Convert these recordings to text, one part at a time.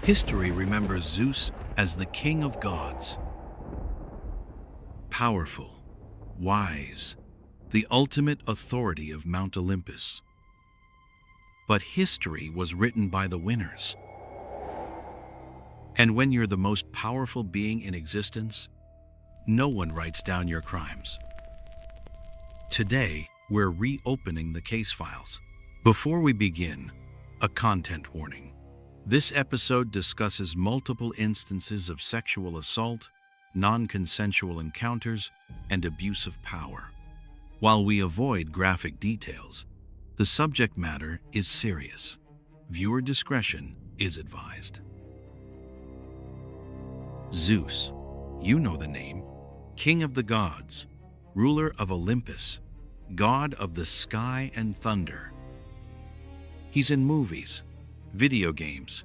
History remembers Zeus as the king of gods. Powerful, wise, the ultimate authority of Mount Olympus. But history was written by the winners. And when you're the most powerful being in existence, no one writes down your crimes. Today, we're reopening the case files. Before we begin, a content warning. This episode discusses multiple instances of sexual assault, non-consensual encounters, and abuse of power. While we avoid graphic details, the subject matter is serious. Viewer discretion is advised. Zeus, you know the name, king of the gods, ruler of Olympus, god of the sky and thunder. He's in movies, video games,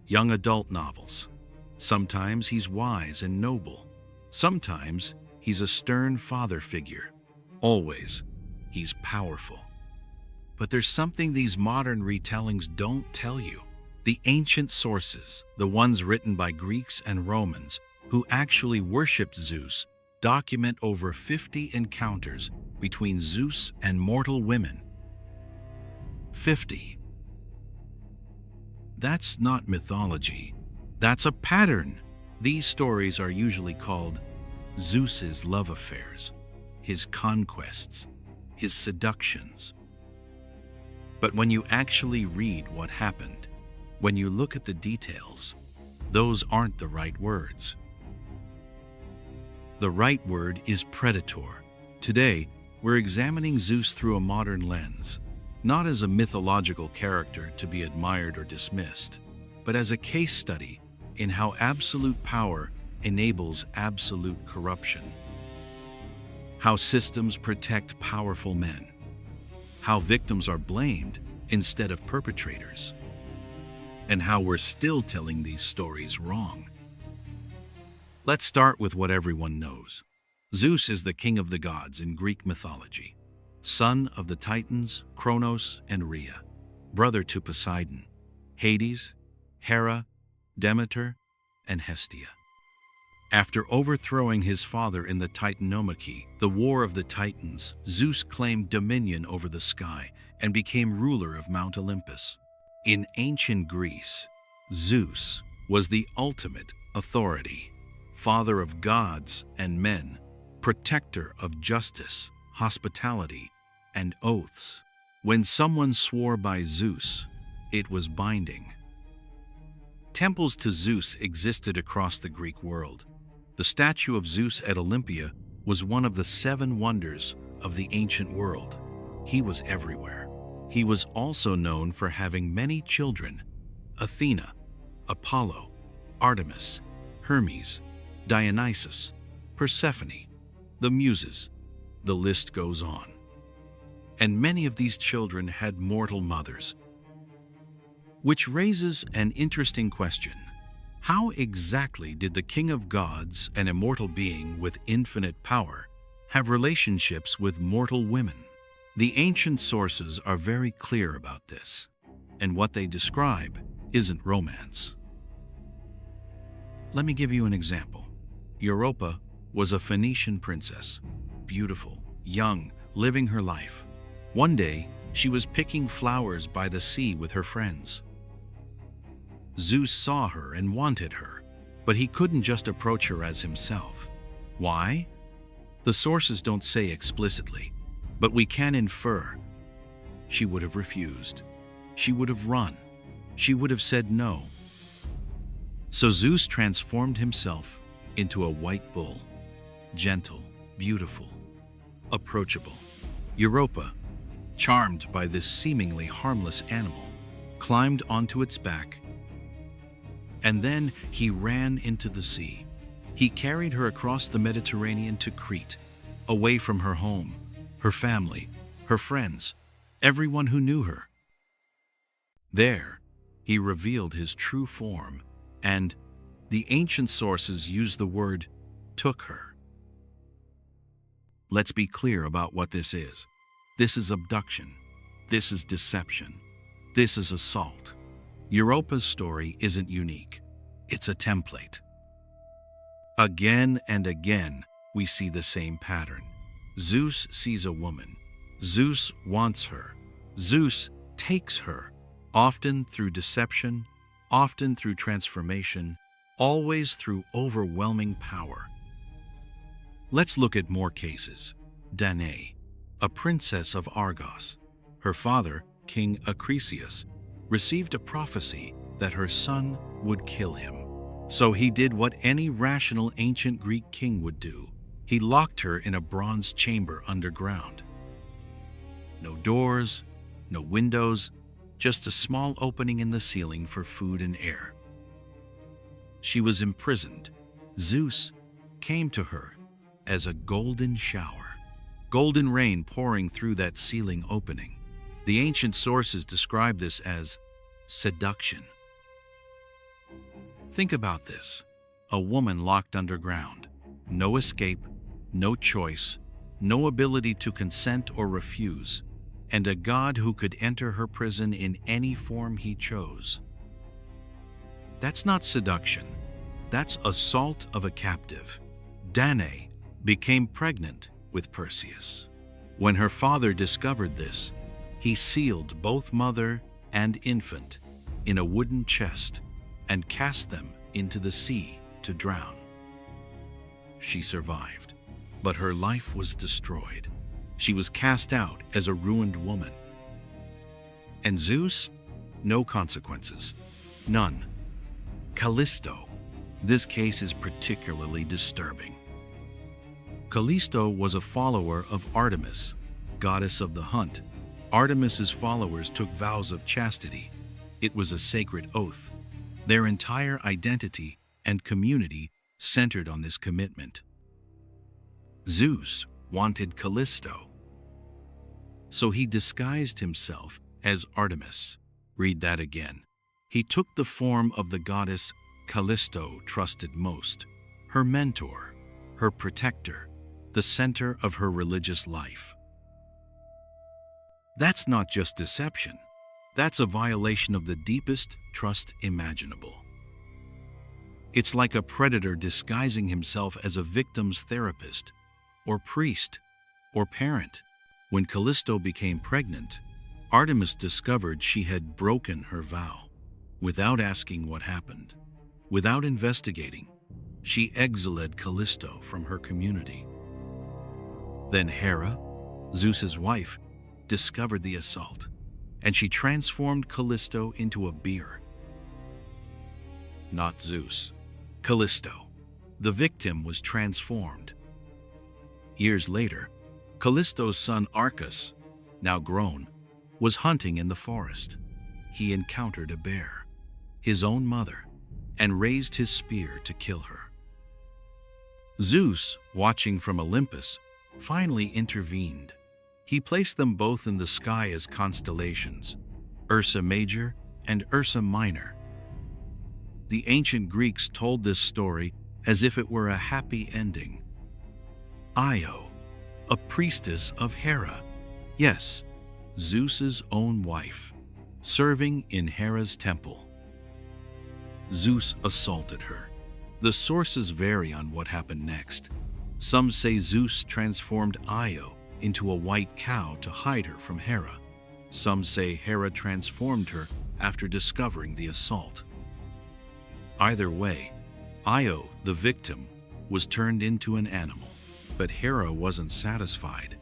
young adult novels. Sometimes he's wise and noble. Sometimes he's a stern father figure. Always, he's powerful. But there's something these modern retellings don't tell you. The ancient sources, the ones written by Greeks and Romans, who actually worshipped Zeus, document over 50 encounters between Zeus and mortal women. 50. That's not mythology. That's a pattern. These stories are usually called Zeus's love affairs, his conquests, his seductions. But when you actually read what happened, when you look at the details, those aren't the right words. The right word is predator. Today, we're examining Zeus through a modern lens, not as a mythological character to be admired or dismissed, but as a case study in how absolute power enables absolute corruption. How systems protect powerful men. How victims are blamed instead of perpetrators. And how we're still telling these stories wrong. Let's start with what everyone knows. Zeus is the king of the gods in Greek mythology, son of the Titans, Kronos and Rhea, brother to Poseidon, Hades, Hera, Demeter, and Hestia. After overthrowing his father in the Titanomachy, the War of the Titans, Zeus claimed dominion over the sky and became ruler of Mount Olympus. In ancient Greece, Zeus was the ultimate authority, father of gods and men, protector of justice, hospitality, and oaths. When someone swore by Zeus, it was binding. Temples to Zeus existed across the Greek world. The statue of Zeus at Olympia was one of the 7 wonders of the ancient world. He was everywhere. He was also known for having many children: Athena, Apollo, Artemis, Hermes, Dionysus, Persephone, the Muses. The list goes on. And many of these children had mortal mothers. Which raises an interesting question. How exactly did the king of gods, an immortal being with infinite power, have relationships with mortal women? The ancient sources are very clear about this, and what they describe isn't romance. Let me give you an example. Europa was a Phoenician princess, beautiful, young, living her life. One day, she was picking flowers by the sea with her friends. Zeus saw her and wanted her, but he couldn't just approach her as himself. Why? The sources don't say explicitly, but we can infer. She would have refused. She would have run. She would have said no. So Zeus transformed himself into a white bull, gentle, beautiful, approachable. Europa, charmed by this seemingly harmless animal, climbed onto its back, and then he ran into the sea. He carried her across the Mediterranean to Crete, away from her home, her family, her friends, everyone who knew her. There, he revealed his true form, and the ancient sources use the word took her. Let's be clear about what this is. This is abduction. This is deception. This is assault. Europa's story isn't unique. It's a template. Again and again, we see the same pattern. Zeus sees a woman. Zeus wants her. Zeus takes her, often through deception, often through transformation, always through overwhelming power. Let's look at more cases. Danae, a princess of Argos. Her father, King Acrisius, received a prophecy that her son would kill him. So he did what any rational ancient Greek king would do. He locked her in a bronze chamber underground. No doors, no windows, just a small opening in the ceiling for food and air. She was imprisoned. Zeus came to her as a golden shower, golden rain pouring through that ceiling opening. The ancient sources describe this as seduction. Think about this. A woman locked underground. No escape, no choice, no ability to consent or refuse, and a god who could enter her prison in any form he chose. That's not seduction. That's assault of a captive. Danae became pregnant with Perseus. When her father discovered this, he sealed both mother and infant in a wooden chest and cast them into the sea to drown. She survived, but her life was destroyed. She was cast out as a ruined woman. And Zeus? No consequences. None. Callisto. This case is particularly disturbing. Callisto was a follower of Artemis, goddess of the hunt. Artemis's followers took vows of chastity. It was a sacred oath. Their entire identity and community centered on this commitment. Zeus wanted Callisto, so he disguised himself as Artemis. Read that again. He took the form of the goddess Callisto trusted most, her mentor, her protector, the center of her religious life. That's not just deception. That's a violation of the deepest trust imaginable. It's like a predator disguising himself as a victim's therapist, or priest, or parent. When Callisto became pregnant, Artemis discovered she had broken her vow. Without asking what happened, without investigating, she exiled Callisto from her community. Then Hera, Zeus's wife, discovered the assault, and she transformed Callisto into a bear. Not Zeus, Callisto. The victim was transformed. Years later, Callisto's son Arcas, now grown, was hunting in the forest. He encountered a bear, his own mother, and raised his spear to kill her. Zeus, watching from Olympus, finally intervened. He placed them both in the sky as constellations, Ursa Major and Ursa Minor. The ancient Greeks told this story as if it were a happy ending. Io, a priestess of Hera, yes, Zeus's own wife, serving in Hera's temple. Zeus assaulted her. The sources vary on what happened next. Some say Zeus transformed Io into a white cow to hide her from Hera. Some say Hera transformed her after discovering the assault. Either way, Io, the victim, was turned into an animal. But Hera wasn't satisfied.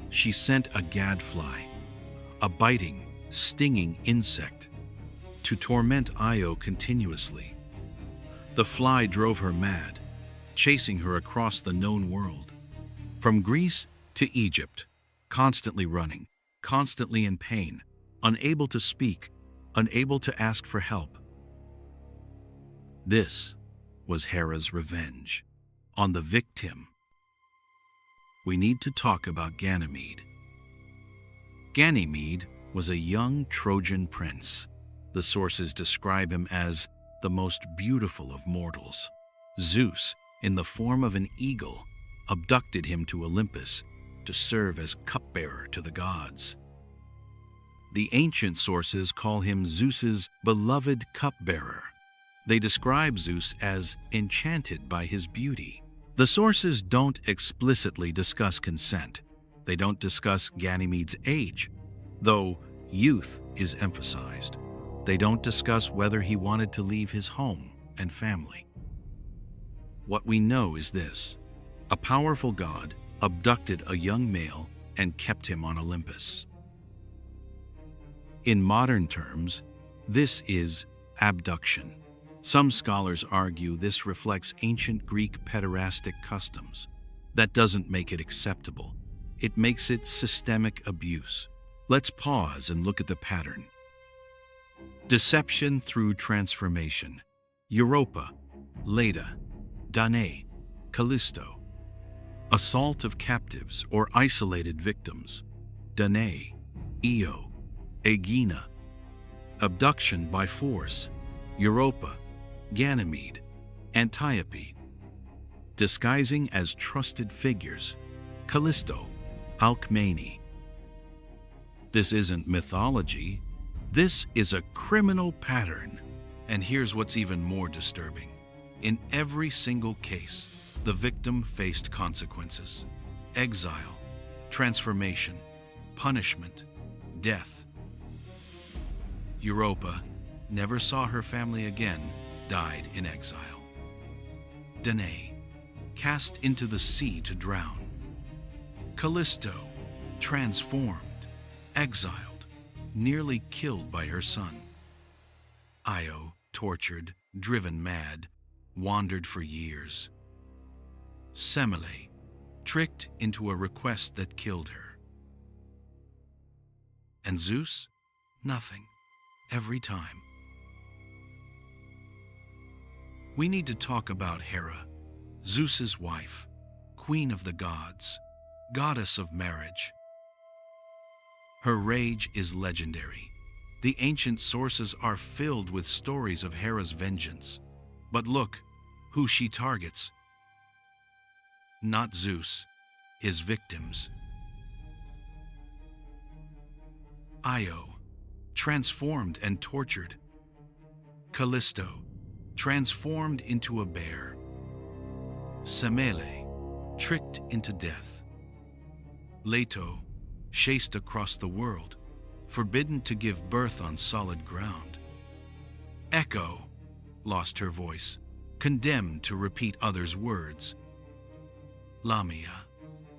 She sent a gadfly, a biting, stinging insect, to torment Io continuously. The fly drove her mad, chasing her across the known world. From Greece to Egypt, constantly running, constantly in pain, unable to speak, unable to ask for help. This was Hera's revenge on the victim. We need to talk about Ganymede. Ganymede was a young Trojan prince. The sources describe him as the most beautiful of mortals. Zeus, in the form of an eagle, abducted him to Olympus to serve as cupbearer to the gods. The ancient sources call him Zeus's beloved cupbearer. They describe Zeus as enchanted by his beauty. The sources don't explicitly discuss consent. They don't discuss Ganymede's age, though youth is emphasized. They don't discuss whether he wanted to leave his home and family. What we know is this: a powerful god abducted a young male and kept him on Olympus. In modern terms, this is abduction. Some scholars argue this reflects ancient Greek pederastic customs. That doesn't make it acceptable. It makes it systemic abuse. Let's pause and look at the pattern. Deception through transformation. Europa, Leda, Danae, Callisto. Assault of captives or isolated victims. Danae, Io, Aegina. Abduction by force. Europa, Ganymede, Antiope. Disguising as trusted figures. Callisto, Alcmene. This isn't mythology. This is a criminal pattern. And here's what's even more disturbing. In every single case, the victim faced consequences: exile, transformation, punishment, death. Europa never saw her family again, died in exile. Danae, cast into the sea to drown. Callisto, transformed, exiled, nearly killed by her son. Io, tortured, driven mad, wandered for years. Semele, tricked into a request that killed her. And Zeus? Nothing. Every time. We need to talk about Hera, Zeus's wife, queen of the gods, goddess of marriage. Her rage is legendary. The ancient sources are filled with stories of Hera's vengeance. But look who she targets. Not Zeus, his victims. Io, transformed and tortured. Callisto, transformed into a bear. Semele, tricked into death. Leto, chased across the world, forbidden to give birth on solid ground. Echo, lost her voice, condemned to repeat others' words. Lamia,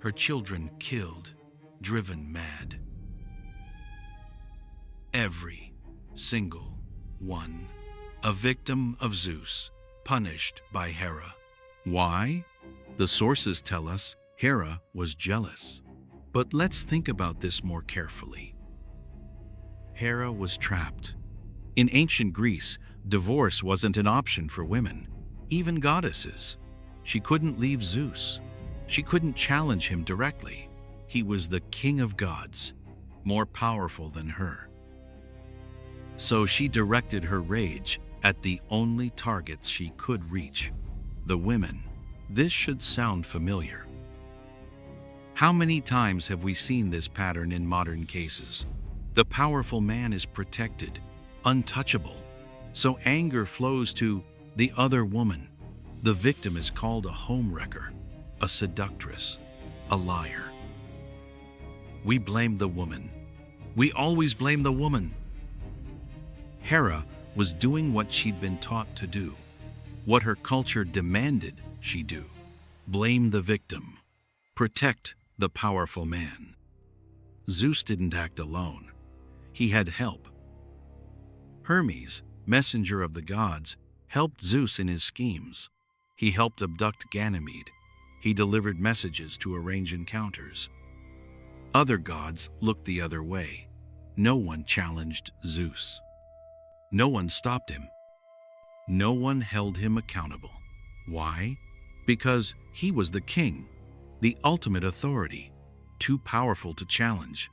her children killed, driven mad. Every single one, a victim of Zeus, punished by Hera. Why? The sources tell us Hera was jealous. But let's think about this more carefully. Hera was trapped. In ancient Greece, divorce wasn't an option for women, even goddesses. She couldn't leave Zeus. She couldn't challenge him directly. He was the king of gods, more powerful than her. So she directed her rage at the only targets she could reach, the women. This should sound familiar. How many times have we seen this pattern in modern cases? The powerful man is protected, untouchable, so anger flows to the other woman. The victim is called a homewrecker, a seductress, a liar. We blame the woman. We always blame the woman. Hera was doing what she'd been taught to do, what her culture demanded she do. Blame the victim. Protect the powerful man. Zeus didn't act alone. He had help. Hermes, messenger of the gods, helped Zeus in his schemes. He helped abduct Ganymede. He delivered messages to arrange encounters. Other gods looked the other way. No one challenged Zeus. No one stopped him. No one held him accountable. Why? Because he was the king, the ultimate authority, too powerful to challenge.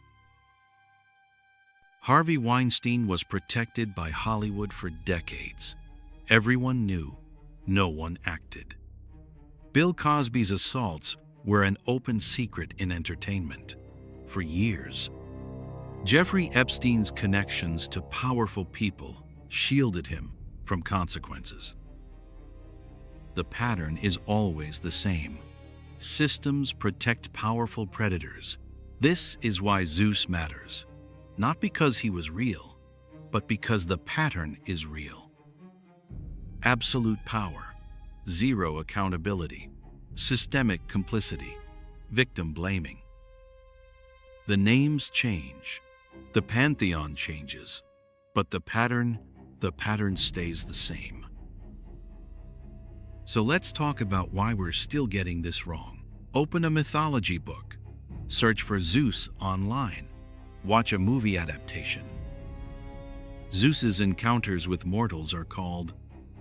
Harvey Weinstein was protected by Hollywood for decades. Everyone knew, no one acted. Bill Cosby's assaults were an open secret in entertainment for years. Jeffrey Epstein's connections to powerful people shielded him from consequences. The pattern is always the same. Systems protect powerful predators. This is why Zeus matters, not because he was real, but because the pattern is real. Absolute power, zero accountability, systemic complicity, victim blaming. The names change, the pantheon changes, but the pattern stays the same. So let's talk about why we're still getting this wrong. Open a mythology book, search for Zeus online, watch a movie adaptation. Zeus's encounters with mortals are called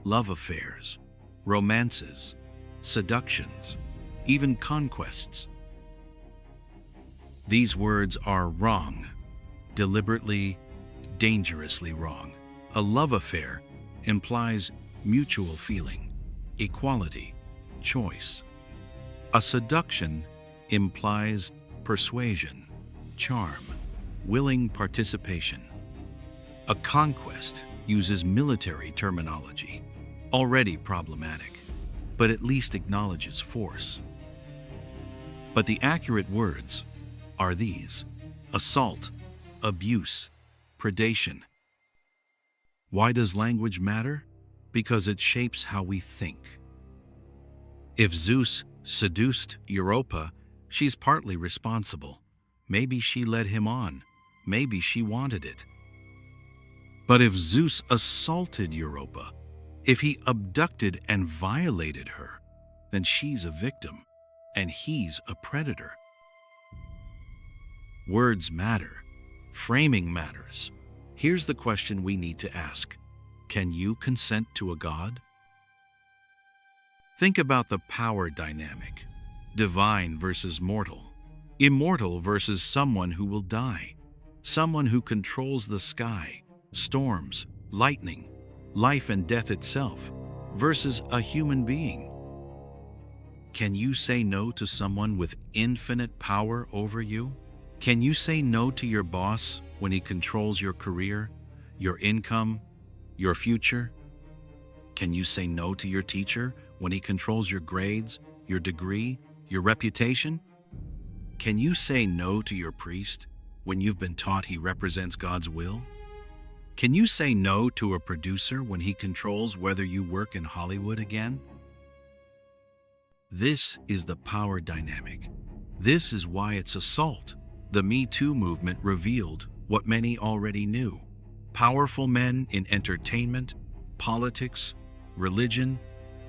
love affairs, romances, seductions, even conquests. These words are wrong, deliberately, dangerously wrong. A love affair implies mutual feeling, equality, choice. A seduction implies persuasion, charm, willing participation. A conquest uses military terminology, already problematic, but at least acknowledges force. But the accurate words are these: assault, abuse, predation. Why does language matter? Because it shapes how we think. If Zeus seduced Europa, she's partly responsible. Maybe she led him on. Maybe she wanted it. But if Zeus assaulted Europa, if he abducted and violated her, then she's a victim, and he's a predator. Words matter. Framing matters. Here's the question we need to ask. Can you consent to a god? Think about the power dynamic. Divine versus mortal. Immortal versus someone who will die. Someone who controls the sky, storms, lightning, life and death itself, versus a human being. Can you say no to someone with infinite power over you? Can you say no to your boss when he controls your career, your income, your future? Can you say no to your teacher when he controls your grades, your degree, your reputation? Can you say no to your priest when you've been taught he represents God's will? Can you say no to a producer when he controls whether you work in Hollywood again? This is the power dynamic. This is why it's assault. The Me Too movement revealed what many already knew. Powerful men in entertainment, politics, religion,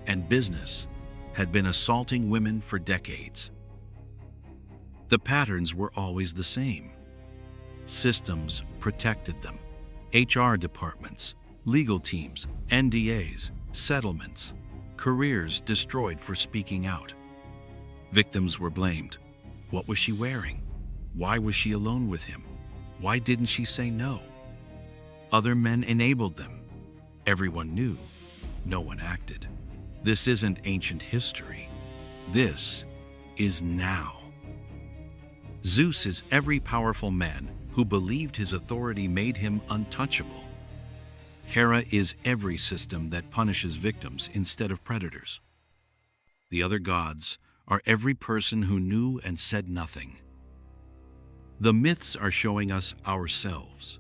and business had been assaulting women for decades. The patterns were always the same. Systems protected them. HR departments, legal teams, NDAs, settlements, careers destroyed for speaking out. Victims were blamed. What was she wearing? Why was she alone with him? Why didn't she say no? Other men enabled them. Everyone knew. No one acted. This isn't ancient history. This is now. Zeus is every powerful man who believed his authority made him untouchable. Hera is every system that punishes victims instead of predators. The other gods are every person who knew and said nothing. The myths are showing us ourselves.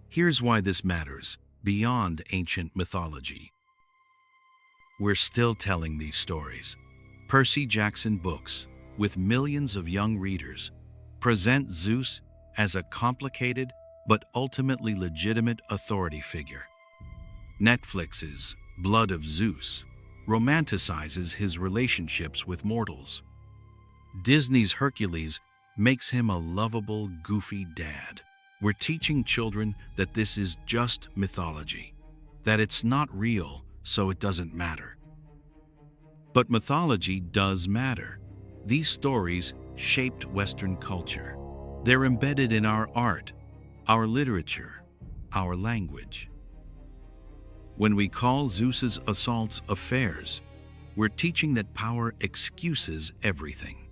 Here's why this matters beyond ancient mythology. We're still telling these stories. Percy Jackson books, with millions of young readers, present Zeus as a complicated but ultimately legitimate authority figure. Netflix's Blood of Zeus romanticizes his relationships with mortals. Disney's Hercules makes him a lovable, goofy dad. We're teaching children that this is just mythology, that it's not real, so it doesn't matter. But mythology does matter. These stories shaped Western culture. They're embedded in our art, our literature, our language. When we call Zeus's assaults affairs, we're teaching that power excuses everything.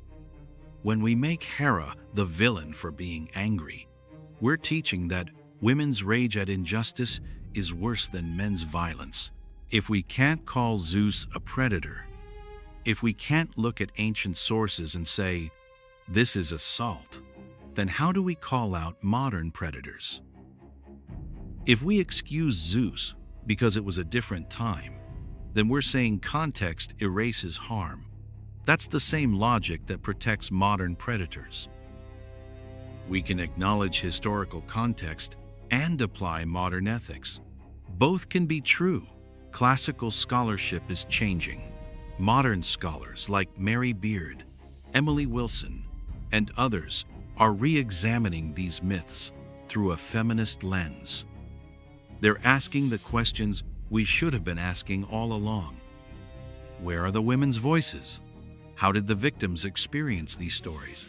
When we make Hera the villain for being angry, we're teaching that women's rage at injustice is worse than men's violence, If we can't call Zeus a predator, if we can't look at ancient sources and say, this is assault, then how do we call out modern predators? If we excuse Zeus because it was a different time, then we're saying context erases harm. That's the same logic that protects modern predators. We can acknowledge historical context and apply modern ethics. Both can be true. Classical scholarship is changing. Modern scholars like Mary Beard, Emily Wilson, and others are re-examining these myths through a feminist lens. They're asking the questions we should have been asking all along. Where are the women's voices? How did the victims experience these stories?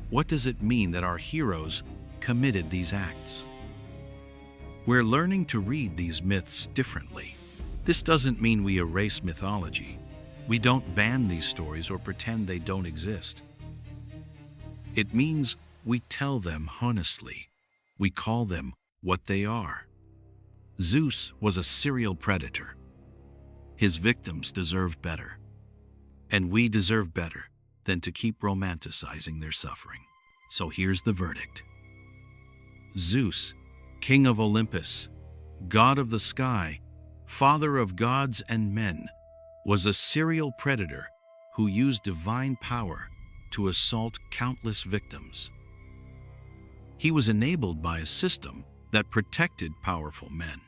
What does it mean that our heroes committed these acts? We're learning to read these myths differently. This doesn't mean we erase mythology. We don't ban these stories or pretend they don't exist. It means we tell them honestly. We call them what they are. Zeus was a serial predator. His victims deserved better. And we deserve better than to keep romanticizing their suffering. So here's the verdict. Zeus, king of Olympus, god of the sky, father of gods and men, was a serial predator who used divine power to assault countless victims. He was enabled by a system that protected powerful men.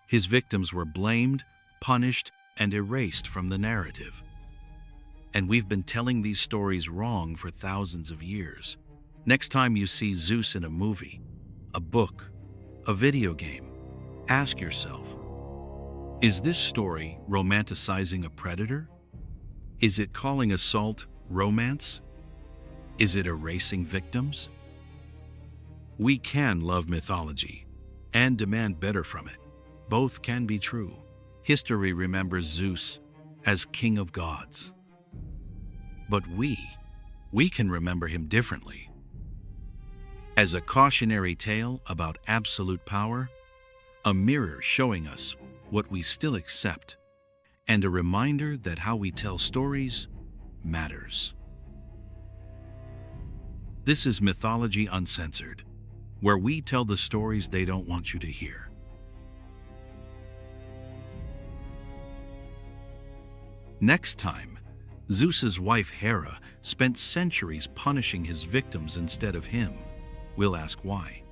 His victims were blamed, punished, and erased from the narrative. And we've been telling these stories wrong for thousands of years. Next time you see Zeus in a movie, a book, a video game, ask yourself, is this story romanticizing a predator? Is it calling assault romance? Is it erasing victims? We can love mythology and demand better from it. Both can be true. History remembers Zeus as king of gods. But we can remember him differently. As a cautionary tale about absolute power, a mirror showing us what we still accept, and a reminder that how we tell stories matters. This is Mythology Uncensored, where we tell the stories they don't want you to hear. Next time, Zeus's wife Hera spent centuries punishing his victims instead of him. We'll ask why.